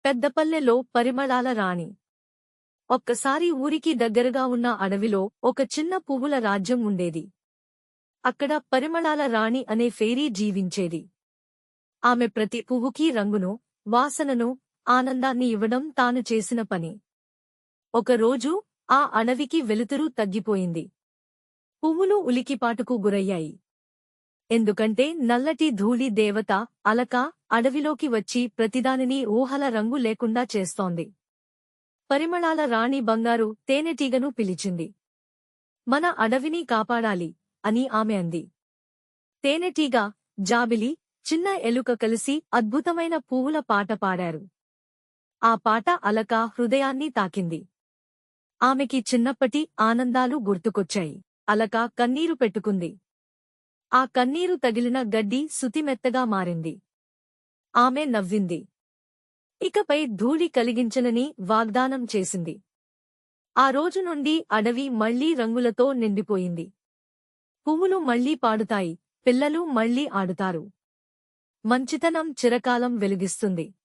పెద్దపల్లెలో పరిమళాల రాణి. ఒక్కసారి ఊరికి దగ్గరగా ఉన్న అడవిలో ఒక చిన్న పువ్వుల రాజ్యం ఉండేది. అక్కడ పరిమళాల రాణి అనే ఫెయిరీ జీవించేది. ఆమె ప్రతి పువ్వుకీ రంగును, వాసనను, ఆనందాన్ని ఇవ్వడం తాను చేసిన పని. ఒకరోజు ఆ అడవికి వెలుతురు తగ్గిపోయింది. పువ్వులు ఉలికిపాటుకు గురయ్యాయి. ఎందుకంటే నల్లటి ధూళి దేవత అలక అడవిలోకి వచ్చి ప్రతిదానినీ ఊహల రంగు లేకుండా చేస్తోంది. పరిమళాల రాణి బంగారు తేనెటీగను పిలిచింది. మన అడవిని కాపాడాలి అని ఆమె అంది. తేనెటీగ, జాబిలి, చిన్న ఎలుక కలిసి అద్భుతమైన పువ్వుల పాట పాడారు. ఆ పాట అలక హృదయాన్ని తాకింది. ఆమెకి చిన్నప్పటి ఆనందాలు గుర్తుకొచ్చాయి. అలక కన్నీరు పెట్టుకుంది. ఆ కన్నీరు తగిలిన గడ్డి సుతిమెత్తగా మారింది. ఆమె నవ్వింది. ఇకపై ధూళి కలిగించనని వాగ్దానం చేసింది. ఆ రోజు నుండి అడవి మళ్లీ రంగులతో నిండిపోయింది. పువ్వులు మళ్లీ పాడుతాయి, పిల్లలు మళ్లీ ఆడుతారు. మంచితనం చిరకాలం వెలిగిస్తుంది.